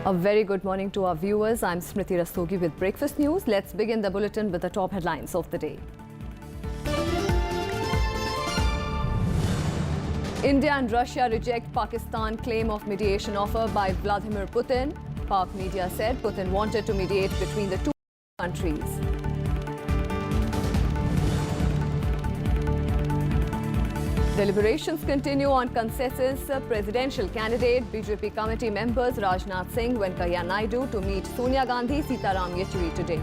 A very good morning to our viewers. I'm Smriti Rastogi with Breakfast News. Let's begin the bulletin with the top headlines of the day. India and Russia reject Pakistan claim of mediation offer by Vladimir Putin. Pak media said Putin wanted to mediate between the two countries. Deliberations continue on consensus presidential candidate. BJP committee members Rajnath Singh, Venkaiah Naidu to meet Sonia Gandhi, Sitaram Yechuri today.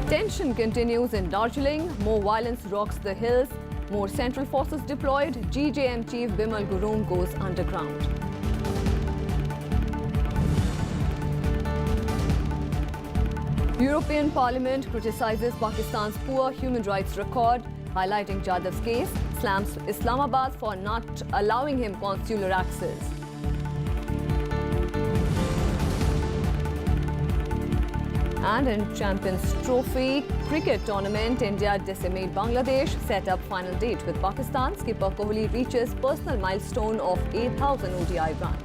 Tension continues in Darjeeling. More violence rocks the hills. More central forces deployed. GJM chief Bimal Gurung goes underground. European Parliament criticizes Pakistan's poor human rights record, highlighting Jadav's case, slams Islamabad for not allowing him consular access. And in Champions Trophy cricket tournament, India decimate Bangladesh, set up final date with Pakistan. Skipper Kohli reaches personal milestone of 8,000 ODI runs.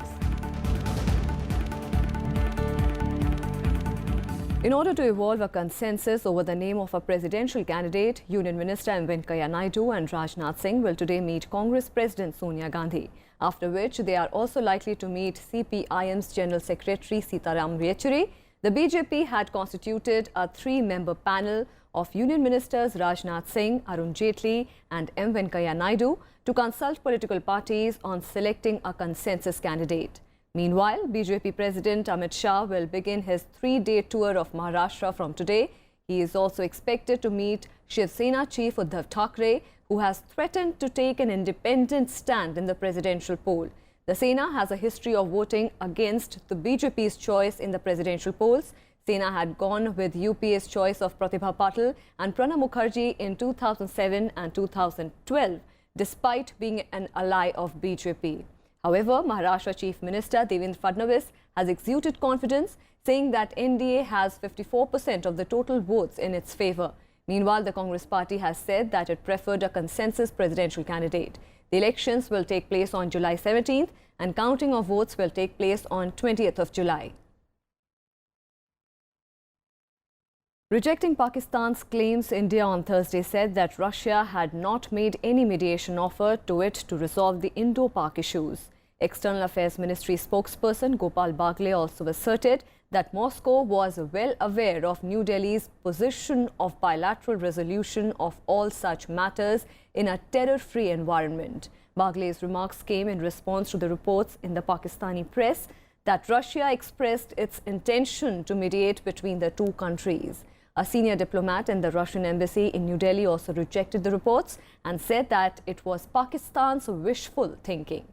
In order to evolve a consensus over the name of a presidential candidate, Union Minister Venkaiah Naidu and Rajnath Singh will today meet Congress President Sonia Gandhi, after which they are also likely to meet CPIM's General Secretary Sitaram Yechuri. The BJP had constituted a three-member panel of Union Ministers Rajnath Singh, Arun Jaitley and M. Venkaiah Naidu to consult political parties on selecting a consensus candidate. Meanwhile, BJP President Amit Shah will begin his three-day tour of Maharashtra from today. He is also expected to meet Shiv Sena chief Uddhav Thackeray, who has threatened to take an independent stand in the presidential poll. The Sena has a history of voting against the BJP's choice in the presidential polls. Sena had gone with UPA's choice of Pratibha Patil and Pranab Mukherjee in 2007 and 2012, despite being an ally of BJP. However, Maharashtra Chief Minister Devendra Fadnavis has exuded confidence, saying that NDA has 54% of the total votes in its favour. Meanwhile, the Congress party has said that it preferred a consensus presidential candidate. The elections will take place on July 17th and counting of votes will take place on 20th of July. Rejecting Pakistan's claims, India on Thursday said that Russia had not made any mediation offer to it to resolve the Indo-Pak issues. External Affairs Ministry spokesperson Gopal Bagle also asserted that Moscow was well aware of New Delhi's position of bilateral resolution of all such matters in a terror-free environment. Bagle's remarks came in response to the reports in the Pakistani press that Russia expressed its intention to mediate between the two countries. A senior diplomat in the Russian embassy in New Delhi also rejected the reports and said that it was Pakistan's wishful thinking.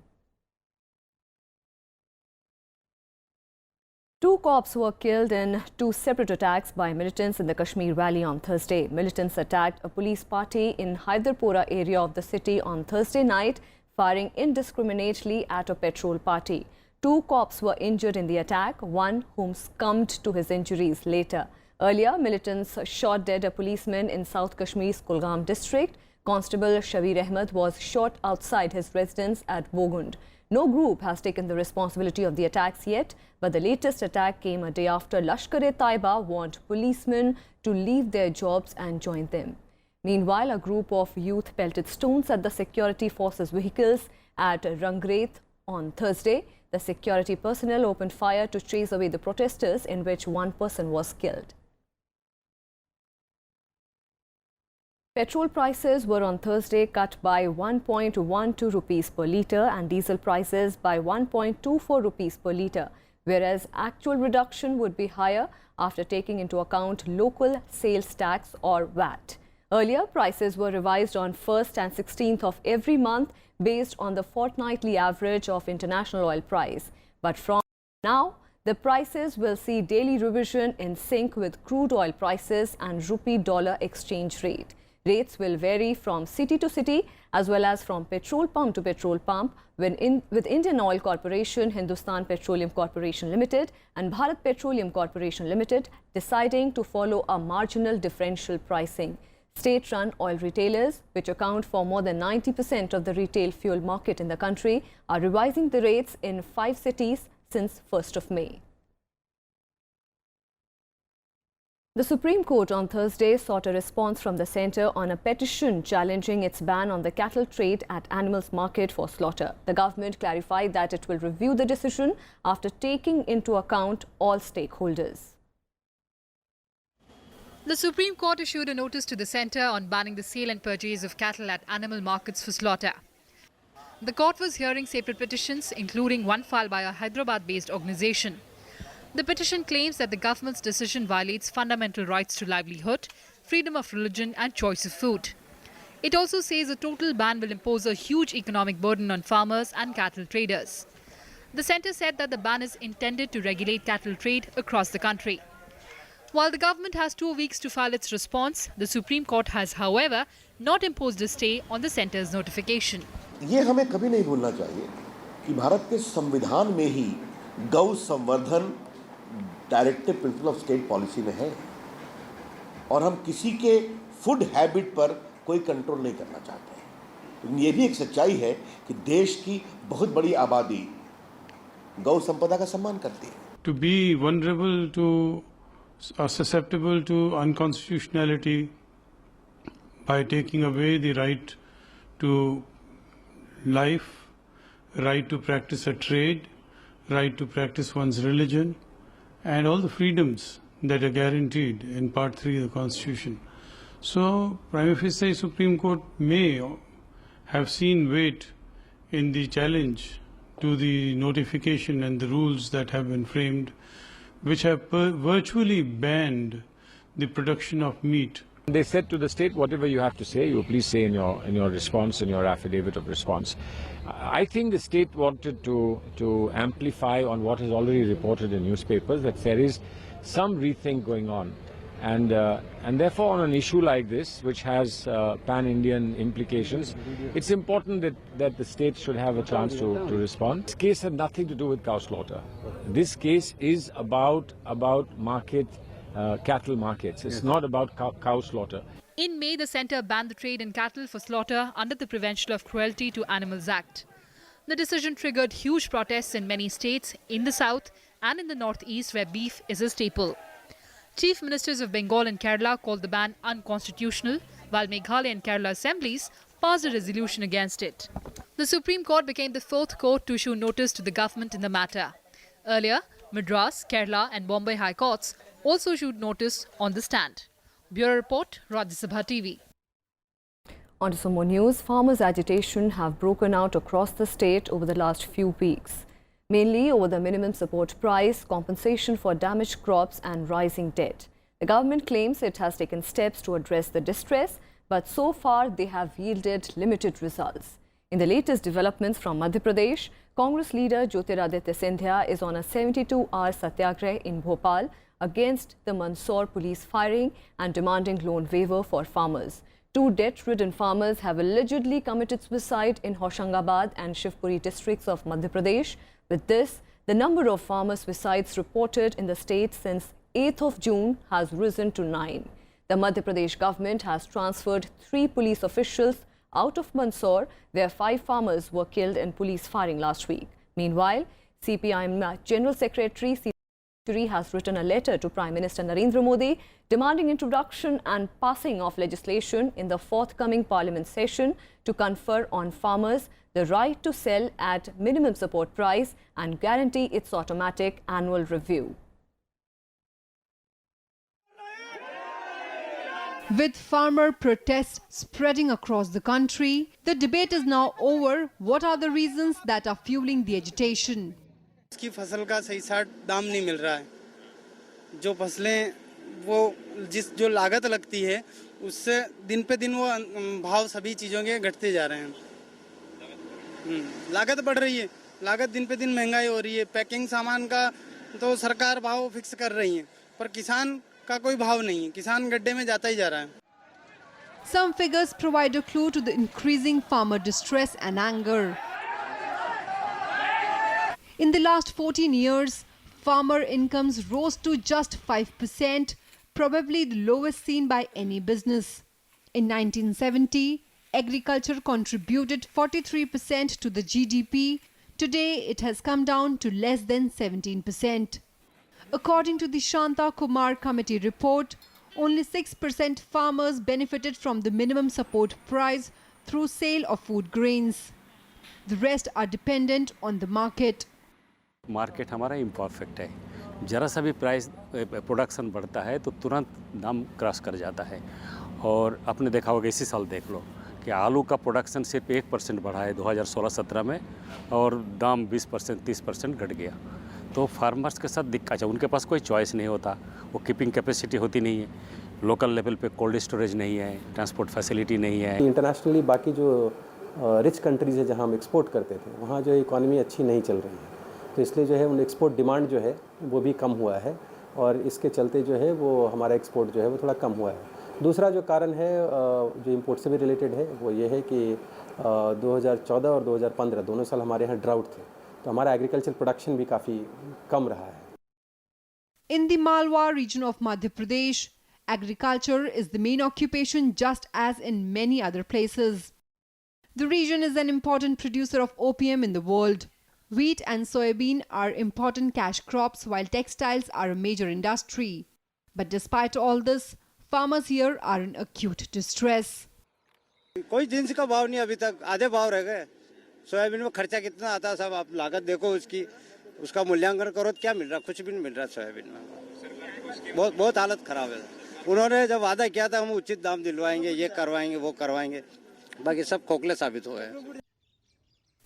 Two cops were killed in two separate attacks by militants in the Kashmir Valley on Thursday. Militants attacked a police party in Hyderpora area of the city on Thursday night, firing indiscriminately at a petrol party. Two cops were injured in the attack, one whom succumbed to his injuries later. Earlier, militants shot dead a policeman in South Kashmir's Kulgam district. Constable Shabir Ahmed was shot outside his residence at Bogund. No group has taken the responsibility of the attacks yet, but the latest attack came a day after Lashkar-e-Taiba warned policemen to leave their jobs and join them. Meanwhile, a group of youth pelted stones at the security forces' vehicles at Rangreth on Thursday. The security personnel opened fire to chase away the protesters, in which one person was killed. Petrol prices were on Thursday cut by 1.12 rupees per litre and diesel prices by 1.24 rupees per litre, whereas actual reduction would be higher after taking into account local sales tax or VAT. Earlier, prices were revised on 1st and 16th of every month based on the fortnightly average of international oil price. But from now, the prices will see daily revision in sync with crude oil prices and rupee-dollar exchange rate. Rates will vary from city to city as well as from petrol pump to petrol pump with Indian Oil Corporation, Hindustan Petroleum Corporation Limited and Bharat Petroleum Corporation Limited deciding to follow a marginal differential pricing. State-run oil retailers, which account for more than 90% of the retail fuel market in the country, are revising the rates in 5 cities since 1st of May. The Supreme Court on Thursday sought a response from the centre on a petition challenging its ban on the cattle trade at animals market for slaughter. The government clarified that it will review the decision after taking into account all stakeholders. The Supreme Court issued a notice to the centre on banning the sale and purchase of cattle at animal markets for slaughter. The court was hearing separate petitions, including one filed by a Hyderabad-based organisation. The petition claims that the government's decision violates fundamental rights to livelihood, freedom of religion and choice of food. It also says a total ban will impose a huge economic burden on farmers and cattle traders. The centre said that the ban is intended to regulate cattle trade across the country. While the government has 2 weeks to file its response, the Supreme Court has, however, not imposed a stay on the centre's notification. ये हमें कभी नहीं भूलना चाहिए कि भारत के संविधान में ही गौ संवर्धन directive principle of state policy में है और हम किसी के फूड हैबिट पर कोई कंट्रोल नहीं करना चाहते हैं। लेकिन ये भी एक सच्चाई है कि देश की बहुत बड़ी आबादी गौ संपदा का सम्मान करती है। To be vulnerable to or susceptible to unconstitutionality by taking away the right to life, right to practice a trade, right to practice one's religion, and all the freedoms that are guaranteed in Part 3 of the Constitution. So, prima facie, Supreme Court may have seen weight in the challenge to the notification and the rules that have been framed, which have virtually banned the production of meat. They said to the state, whatever you have to say, you please say in your response, in your affidavit of response. I think the state wanted to amplify on what is already reported in newspapers, that there is some rethink going on. And therefore, on an issue like this, which has pan-Indian implications, it's important that the state should have a chance to respond. This case had nothing to do with cow slaughter. This case is about cattle markets. It's not about cow slaughter. In May, the centre banned the trade in cattle for slaughter under the Prevention of Cruelty to Animals Act. The decision triggered huge protests in many states, in the south and in the northeast, where beef is a staple. Chief Ministers of Bengal and Kerala called the ban unconstitutional, while Meghalaya and Kerala assemblies passed a resolution against it. The Supreme Court became the 4th court to issue notice to the government in the matter. Earlier, Madras, Kerala and Bombay High Courts also issued notice on the stand. Bureau Report, Rajya Sabha TV. On to some more news. Farmers' agitation have broken out across the state over the last few weeks, mainly over the minimum support price, compensation for damaged crops and rising debt. The government claims it has taken steps to address the distress, but so far they have yielded limited results. In the latest developments from Madhya Pradesh, Congress leader Jyotiraditya Scindia is on a 72-hour satyagrah in Bhopal against the Mandsaur police firing and demanding loan waiver for farmers. 2 debt-ridden farmers have allegedly committed suicide in Hoshangabad and Shivpuri districts of Madhya Pradesh. With this, the number of farmer suicides reported in the state since 8th of June has risen to 9. The Madhya Pradesh government has transferred 3 police officials out of Mandsaur, where 5 farmers were killed in police firing last week. Meanwhile, CPIM General Secretary has written a letter to Prime Minister Narendra Modi demanding introduction and passing of legislation in the forthcoming Parliament session to confer on farmers the right to sell at minimum support price and guarantee its automatic annual review. With farmer protests spreading across the country, the debate is now over. What are the reasons that are fueling the agitation? इसकी फसल का सही साट दाम नहीं मिल रहा है। जो फसलें वो जो लागत लगती है उससे दिन पे दिन वो भाव सभी चीज़ों के घटते जा रहे हैं। लागत बढ़ रही है, लागत दिन पे दिन महंगाई हो रही है। पैकिंग सामान का तो सरकार भाव फिक्स कर रही है, पर किसान का कोई भाव नहीं है। किसान गड्ढे में जाता ही जा रहा है। Some figures provide a clue to the increasing farmer distress and anger. In the last 14 years, farmer incomes rose to just 5%, probably the lowest seen by any business. In 1970, agriculture contributed 43% to the GDP. Today, it has come down to less than 17%. According to the Shanta Kumar Committee report, only 6% farmers benefited from the minimum support price through sale of food grains. The rest are dependent on the market. Market हमारा imperfect है, जरा सा भी price production बढ़ता है तो तुरंत दाम क्रॉस कर जाता है। और आपने देखा होगा इसी साल देख लो कि आलू का प्रोडक्शन सिर्फ 1% बढ़ा है 2016-17 में और दाम 20% 30% घट गया। तो फार्मर्स के साथ दिक्कत है, उनके पास कोई चॉइस नहीं होता, वो कीपिंग कैपेसिटी होती नहीं है, लोकल लेवल पे कोल्ड स्टोरेज नहीं है, ट्रांसपोर्ट फैसिलिटी नहीं है। इंटरनेशनली बाकी जो रिच कंट्रीज़ है जहाँ हम एक्सपोर्ट करते थे वहाँ जो इकॉनमी अच्छी नहीं चल रही है, तो इसलिए जो है उन एक्सपोर्ट डिमांड जो है वो भी कम हुआ है और इसके चलते जो है वो हमारा एक्सपोर्ट जो है वो थोड़ा कम हुआ है। दूसरा जो कारण है जो इंपोर्ट से भी रिलेटेड है वो ये है कि 2014 और 2015 दोनों साल हमारे यहाँ ड्राउट थे, तो हमारा एग्रीकल्चर प्रोडक्शन भी काफ़ी कम रहा है। In the Malwa region of Madhya Pradesh, agriculture is the main occupation just as in many other places. The region is an important producer of opium in the world. Wheat and soybean are important cash crops while textiles are a major industry. But despite all this, farmers here are in acute distress. कोई jeans का भाव नहीं, अभी तक आधे भाव रह गए। सोयाबीन में खर्चा कितना आता है सब आप लागत देखो उसकी, उसका मूल्यांकन करो तो क्या मिल रहा, कुछ भी नहीं मिल रहा सोयाबीन में। बहुत हालत खराब है। उन्होंने जब वादा किया था हम उचित दाम दिलवाएंगे, ये करवाएंगे, वो करवाएंगे, बाकी सब खोखले साबित हुए हैं।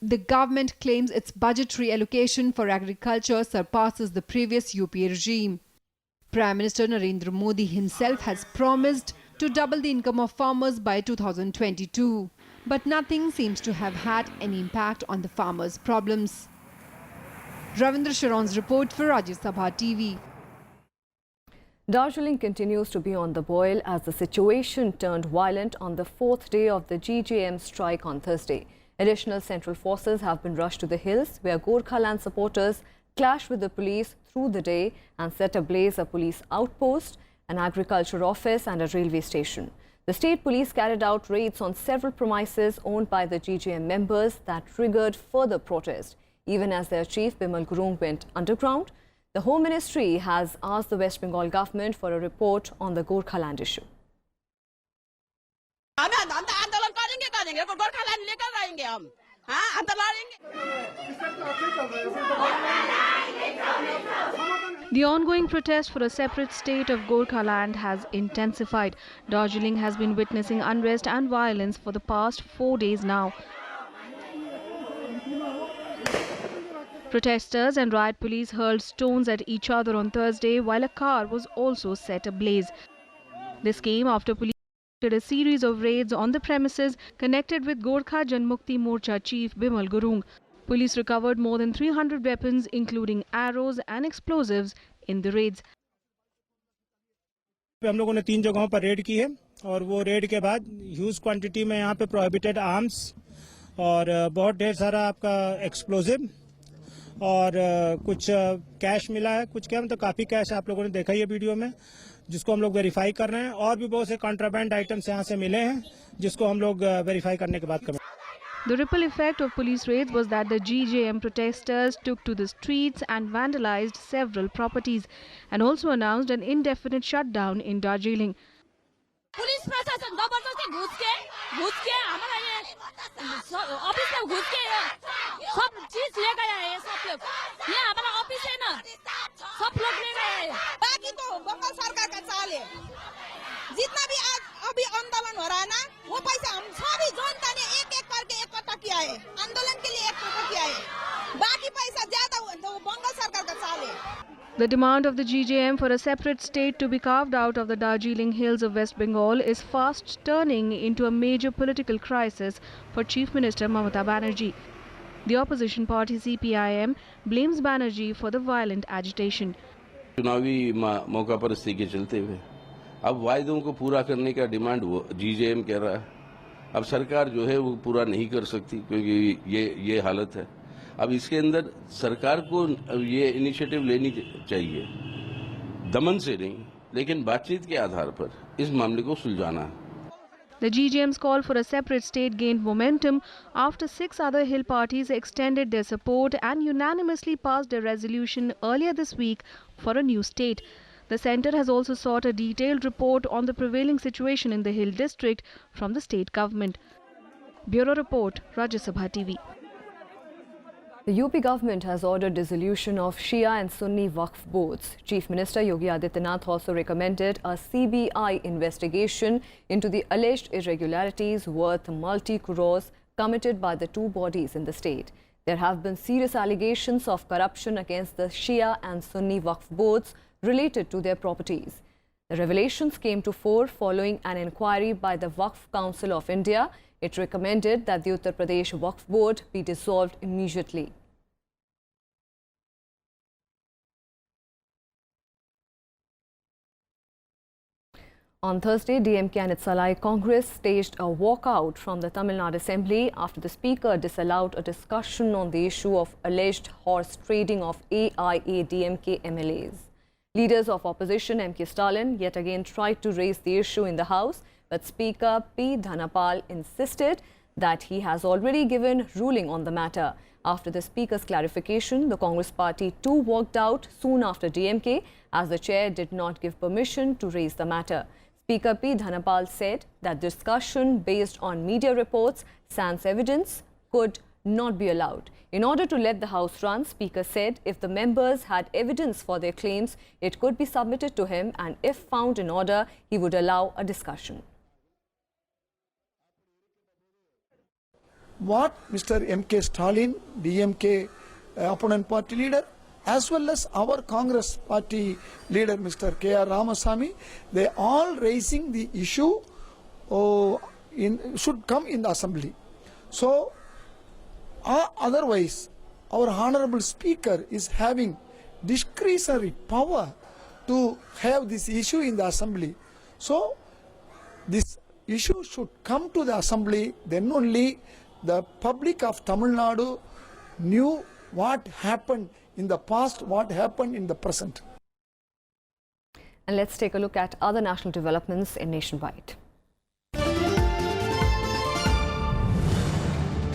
The government claims its budgetary allocation for agriculture surpasses the previous UPA regime. Prime Minister Narendra Modi himself has promised to double the income of farmers by 2022. But nothing seems to have had any impact on the farmers' problems. Ravindra Sharon's report for Rajya Sabha TV. Darjeeling continues to be on the boil as the situation turned violent on the fourth day of the GJM strike on Thursday. Additional central forces have been rushed to the hills where Gorkhaland supporters clashed with the police through the day and set ablaze a police outpost, an agriculture office and a railway station. The state police carried out raids on several premises owned by the GJM members that triggered further protest. Even as their chief Bimal Gurung went underground, the Home Ministry has asked the West Bengal government for a report on the Gorkhaland issue. The ongoing protest for a separate state of Gorkhaland has intensified. Darjeeling has been witnessing unrest and violence for the past 4 days now. Protesters and riot police hurled stones at each other on Thursday, while a car was also set ablaze. This came after police did a series of raids on the premises connected with Gorkha Janmukti Morcha chief Bimal Gurung. Police recovered more than 300 weapons, including arrows and explosives, in the raids. हम लोगों ने 3 जगहों पर red की है और वो red के बाद ह्यूज क्वांटिटी में यहाँ पे प्रोहिबिटेड आर्म्स और बहुत ढेर सारा आपका एक्सप्लोजिव और कुछ कैश मिला है। कुछ क्या मतलब काफ़ी कैश आप लोगों ने देखा ये वीडियो में, जिसको हम लोग वेरीफाई कर रहे हैं, और भी बहुत से कॉन्ट्राबैंड आइटम्स यहाँ से मिले हैं जिसको हम लोग वेरीफाई करने के बाद करेंगे। The ripple effect of police raids was that the GJM protesters took to the streets and vandalized several properties and also announced an indefinite shutdown in Darjeeling. Police प्रशासन जबरदस्ती घुस के हमारा ये ऑफिस में घुस के सब चीज ले गया है। सब लोग ये हमारा ऑफिस है ना, सब लोग ले गए हैं। बाकी तो बंगाल सरकार का चाल है। जितना भी आज अभी आंदोलन हो रहा है ना, वो पैसा हम सभी जनता ने एक एक करके इकट्ठा किया है, आंदोलन के लिए इकट्ठा किया है। बाकी पैसा ज्यादा तो बंगाल सरकार का चाल है। The demand of the GJM for a separate state to be carved out of the Darjeeling hills of West Bengal is fast turning into a major political crisis for Chief Minister Mamata Banerjee. The opposition party CPIM blames Banerjee for the violent agitation. चुनावी मौका पर स्थिति के चलते हुए अब वायदों को पूरा करने का डिमांड वो GJM कह रहा है। अब सरकार जो है वो पूरा नहीं कर सकती क्योंकि ये हालत है। अब इसके अंदर सरकार को ये इनिशिएटिव लेनी चाहिए, दमन से नहीं लेकिन बातचीत के आधार पर इस मामले को सुलझाना। The GGM's call for a separate state gained momentum after 6 other Hill parties extended their support and unanimously passed a resolution earlier this week for a new state. The centre has also sought a detailed report on the prevailing situation in the Hill district from the state government. Bureau Report, Rajya Sabha TV. The UP government has ordered dissolution of Shia and Sunni Waqf boards. Chief Minister Yogi Adityanath also recommended a CBI investigation into the alleged irregularities worth multi-crores committed by the two bodies in the state. There have been serious allegations of corruption against the Shia and Sunni Waqf boards related to their properties. The revelations came to fore following an inquiry by the Waqf Council of India. It recommended that the Uttar Pradesh Waqf Board be dissolved immediately. On Thursday, DMK and its ally Congress staged a walkout from the Tamil Nadu Assembly after the Speaker disallowed a discussion on the issue of alleged horse trading of AIADMK MLAs. Leaders of opposition M.K. Stalin yet again tried to raise the issue in the House, but Speaker P. Dhanapal insisted that he has already given ruling on the matter. After the Speaker's clarification, the Congress party too walked out soon after DMK as the chair did not give permission to raise the matter. Speaker P. Dhanapal said that discussion based on media reports sans evidence could not be allowed. In order to let the House run, Speaker said if the members had evidence for their claims, it could be submitted to him, and if found in order, he would allow a discussion. What Mr. M.K. Stalin, DMK opponent party leader, as well as our Congress party leader, Mr. K.R. Ramasamy, they all raising the issue should come in the assembly. So, otherwise, our honorable speaker is having discretionary power to have this issue in the assembly. So, this issue should come to the assembly, then only the public of Tamil Nadu knew what happened in the past, what happened in the present. And let's take a look at other national developments in nationwide.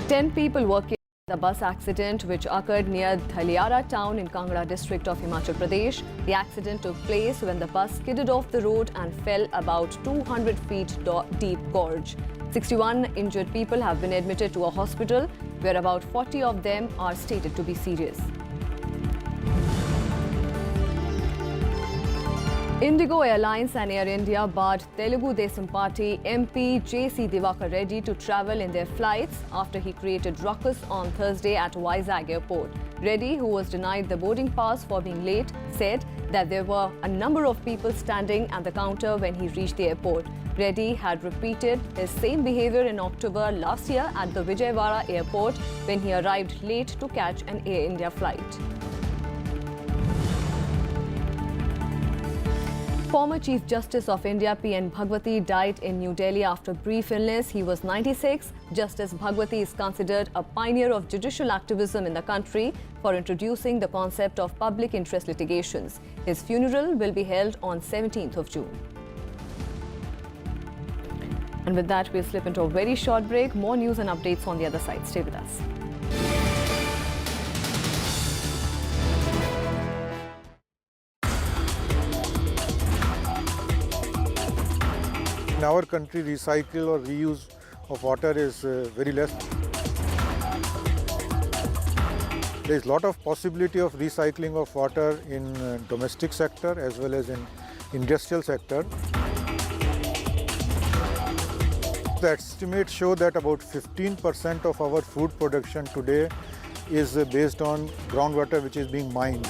10 people were killed in the bus accident which occurred near Dhaliara town in Kangra district of Himachal Pradesh. The accident took place when the bus skidded off the road and fell about 200 feet deep gorge. 61 injured people have been admitted to a hospital where about 40 of them are stated to be serious. Indigo Airlines and Air India barred Telugu Desam Party MP J.C. Divakar Reddy to travel in their flights after he created ruckus on Thursday at Vizag Airport. Reddy, who was denied the boarding pass for being late, said that there were a number of people standing at the counter when he reached the airport. Reddy had repeated his same behavior in October last year at the Vijayawada airport when he arrived late to catch an Air India flight. Former Chief Justice of India P.N. Bhagwati died in New Delhi after brief illness. He was 96. Justice Bhagwati is considered a pioneer of judicial activism in the country for introducing the concept of public interest litigations. His funeral will be held on 17th of June. And with that, we'll slip into a very short break. More news and updates on the other side. Stay with us. In our country, recycle or reuse of water is very less. There is a lot of possibility of recycling of water in domestic sector as well as in industrial sector. The estimates show that about 15% of our food production today is based on groundwater which is being mined.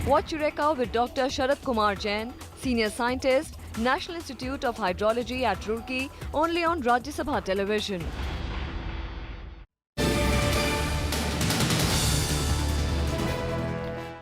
Watch Eureka with Dr. Sharad Kumar Jain, Senior Scientist, National Institute of Hydrology at Roorkee, only on Rajya Sabha television.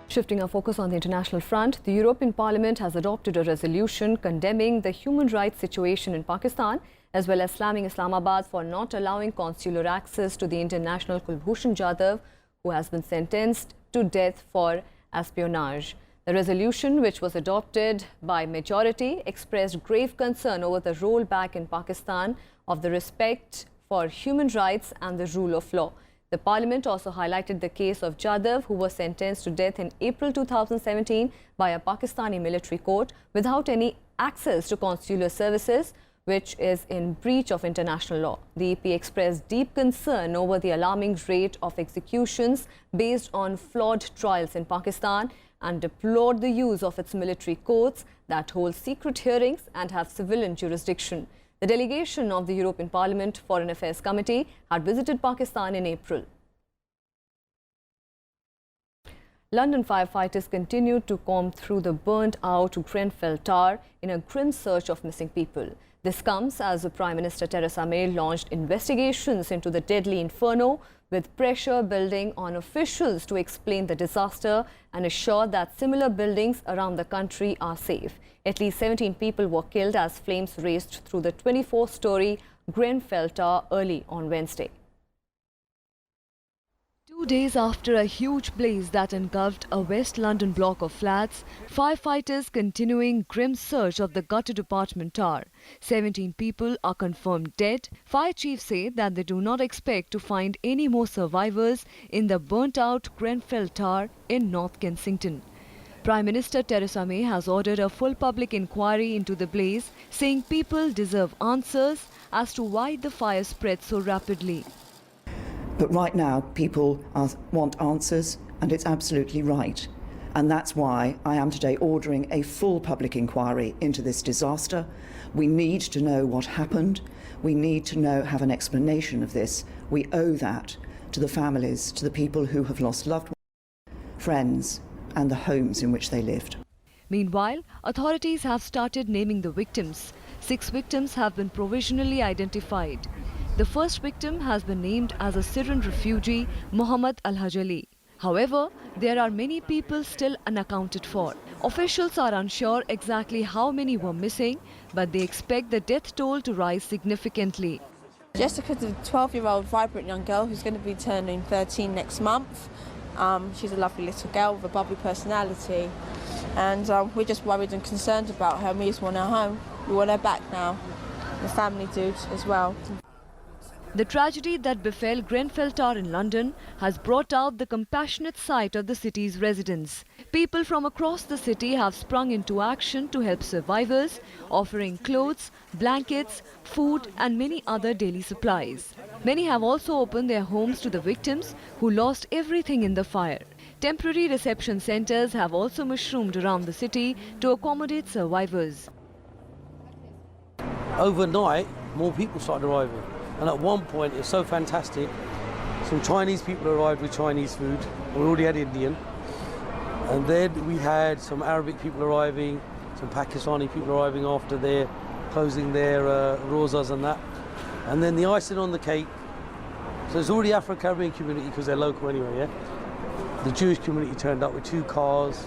Shifting our focus on the international front, the European Parliament has adopted a resolution condemning the human rights situation in Pakistan, as well as slamming Islamabad for not allowing consular access to the Indian national Kulbhushan Jadhav, who has been sentenced to death for espionage. The resolution, which was adopted by majority, expressed grave concern over the rollback in Pakistan of the respect for human rights and the rule of law. The Parliament also highlighted the case of Jadhav, who was sentenced to death in April 2017 by a Pakistani military court without any access to consular services, which is in breach of international law. The EP expressed deep concern over the alarming rate of executions based on flawed trials in Pakistan and deplored the use of its military courts that hold secret hearings and have civilian jurisdiction. The delegation of the European Parliament Foreign Affairs Committee had visited Pakistan in April. London firefighters continued to comb through the burnt-out Grenfell Tower in a grim search of missing people. This comes as Prime Minister Theresa May launched investigations into the deadly inferno, with pressure building on officials to explain the disaster and assure that similar buildings around the country are safe. At least 17 people were killed as flames raced through the 24-story Grenfell Tower early on Wednesday. 2 days after a huge blaze that engulfed a West London block of flats, firefighters continuing grim search of the gutted apartment tower. 17 people are confirmed dead. Fire chiefs say that they do not expect to find any more survivors in the burnt-out Grenfell Tower in North Kensington. Prime Minister Theresa May has ordered a full public inquiry into the blaze, saying people deserve answers as to why the fire spread so rapidly. But right now, people want answers, and it's absolutely right. And that's why I am today ordering a full public inquiry into this disaster. We need to know what happened. We need to have an explanation of this. We owe that to the families, to the people who have lost loved ones, friends, and the homes in which they lived. Meanwhile, authorities have started naming the victims. 6 victims have been provisionally identified. The first victim has been named as a Syrian refugee, Mohammed Al-Hajali. However, there are many people still unaccounted for. Officials are unsure exactly how many were missing, but they expect the death toll to rise significantly. Jessica's a 12-year-old vibrant young girl who's going to be turning 13 next month. She's a lovely little girl with a bubbly personality, and we're just worried and concerned about her. We just want her home. We want her back now. The family do as well. The tragedy that befell Grenfell Tower in London has brought out the compassionate side of the city's residents. People from across the city have sprung into action to help survivors, offering clothes, blankets, food and many other daily supplies. Many have also opened their homes to the victims who lost everything in the fire. Temporary reception centres have also mushroomed around the city to accommodate survivors. Overnight, more people started arriving. And at one point, it's so fantastic. Some Chinese people arrived with Chinese food. We already had Indian. And then we had some Arabic people arriving, some Pakistani people arriving after their closing their rozas and that. And then the icing on the cake. So it's already Afro-Caribbean community because they're local anyway, yeah? The Jewish community turned up with 2 cars,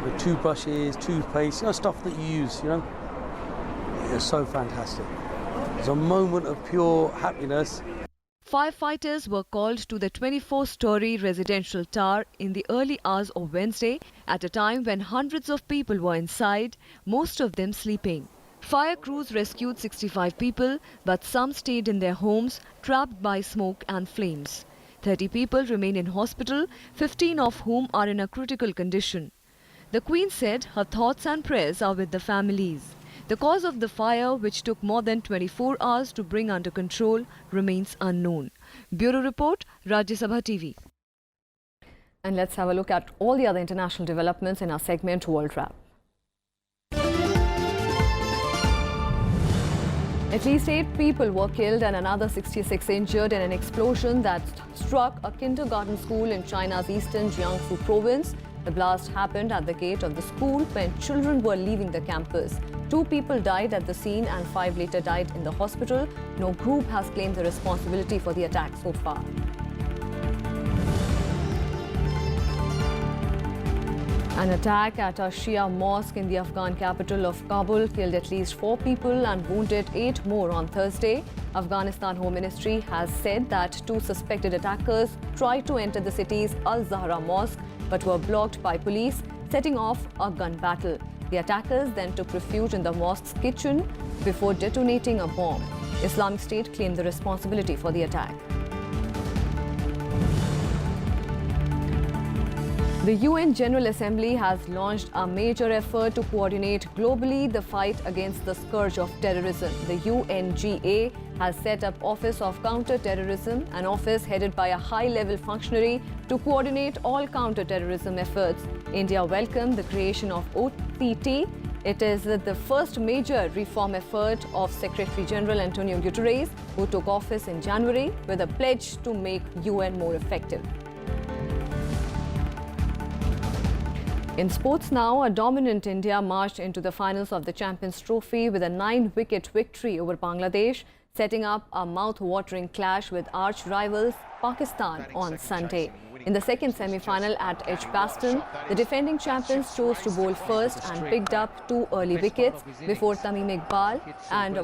with toothbrushes, toothpaste, stuff that you use, It's so fantastic. It's a moment of pure happiness. Firefighters were called to the 24-story residential tower in the early hours of Wednesday at a time when hundreds of people were inside, most of them sleeping. Fire crews rescued 65 people, but some stayed in their homes, trapped by smoke and flames. 30 people remain in hospital, 15 of whom are in a critical condition. The Queen said her thoughts and prayers are with the families. The cause of the fire, which took more than 24 hours to bring under control, remains unknown. Bureau Report, Rajya Sabha TV. And let's have a look at all the other international developments in our segment World Wrap. At least 8 people were killed and another 66 injured in an explosion that struck a kindergarten school in China's eastern Jiangsu province. The blast happened at the gate of the school when children were leaving the campus. 2 people died at the scene and 5 later died in the hospital. No group has claimed the responsibility for the attack so far. An attack at a Shia mosque in the Afghan capital of Kabul killed at least 4 people and wounded 8 more on Thursday. Afghanistan Home Ministry has said that 2 suspected attackers tried to enter the city's Al-Zahra mosque but were blocked by police. setting off a gun battle. The attackers then took refuge in the mosque's kitchen before detonating a bomb. Islamic State claimed the responsibility for the attack. The UN General Assembly has launched a major effort to coordinate globally the fight against the scourge of terrorism. The UNGA has set up Office of Counter-Terrorism, an office headed by a high-level functionary to coordinate all counter-terrorism efforts. India welcomed the creation of OCT. It is the first major reform effort of Secretary General Antonio Guterres, who took office in January with a pledge to make UN more effective. In sports now, a dominant India marched into the finals of the Champions Trophy with a 9-wicket victory over Bangladesh, setting up a mouth-watering clash with arch-rivals Pakistan on Sunday. In the second semi-final at Edgbaston, the defending champions chose to bowl first and picked up 2 early wickets before Tamim Iqbal and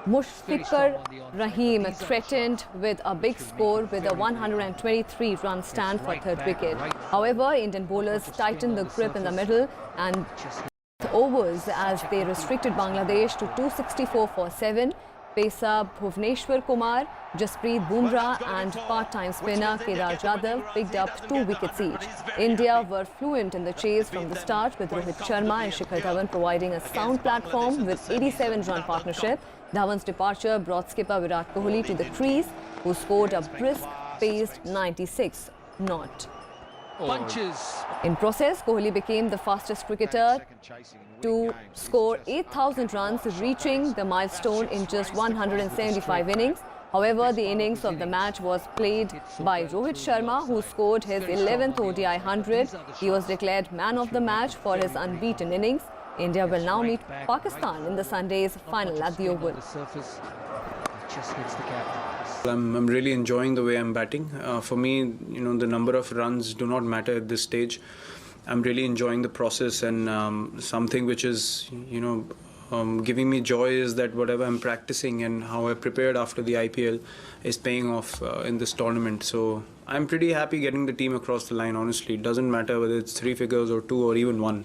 Mushfiqur Rahim threatened with a big score with a 123-run stand for third wicket. However, Indian bowlers tightened the grip in the middle and overs as they restricted Bangladesh to 264 for 7. Pacer Bhuvneshwar Kumar, Jasprit Bumrah and part-time spinner Kedar Jadhav picked up 2 wickets each. India were fluent in the chase from the start, with Rohit Sharma and Shikhar Dhawan providing a sound platform with 87-run partnership. Dhawan's departure brought skipper Virat Kohli to the crease, who scored a brisk paced 96 not. In process, Kohli became the fastest cricketer to score 8,000 runs, reaching the milestone in just 175 innings. However, the innings of the match was played by Rohit Sharma, who scored his 11th ODI 100. He was declared man of the match for his unbeaten innings. India will now meet Pakistan in the Sunday's final at the Oval. I'm really enjoying the way I'm batting. For me, the number of runs do not matter at this stage. I'm really enjoying the process, and something which is, giving me joy is that whatever I'm practicing and how I prepared after the IPL is paying off in this tournament. So I'm pretty happy getting the team across the line, honestly. It doesn't matter whether it's 3 figures or 2 or even 1.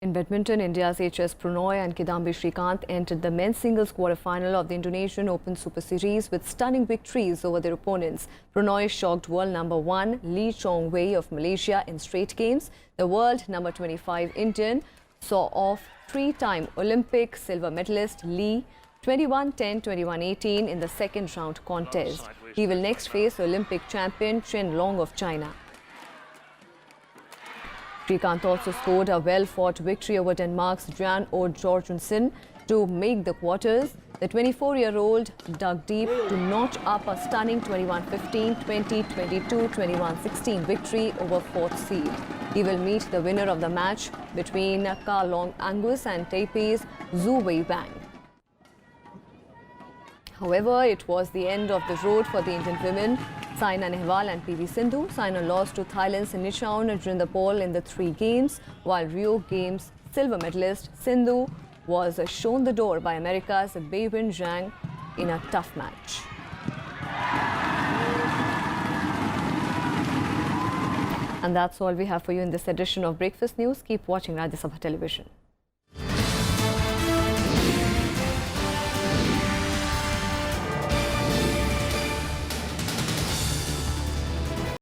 In badminton, India's HS Pranoy and Kidambi Srikanth entered the men's singles quarter-final of the Indonesian Open Super Series with stunning victories over their opponents. Pranoy shocked world number 1 Lee Chong Wei of Malaysia in straight games. The world number 25 Indian saw off 3-time Olympic silver medalist Lee 21-10, 21-18 in the second round contest. He will next face Olympic champion Chen Long of China. Srikanth also scored a well-fought victory over Denmark's Jan O. Jorgensen to make the quarters. The 24-year-old dug deep to notch up a stunning 21-15, 20-22, 21-16 victory over 4th seed. He will meet the winner of the match between Ka Long Angus and Taipei's Zhu Wei Wang. However, it was the end of the road for the Indian women. Saina Nehwal and PV Sindhu. Saina lost to Thailand's Nichaon Jindapol in the 3 games, while Rio Games silver medalist Sindhu was shown the door by America's Beiwen Zhang in a tough match. And that's all we have for you in this edition of Breakfast News. Keep watching Rajya Sabha Television.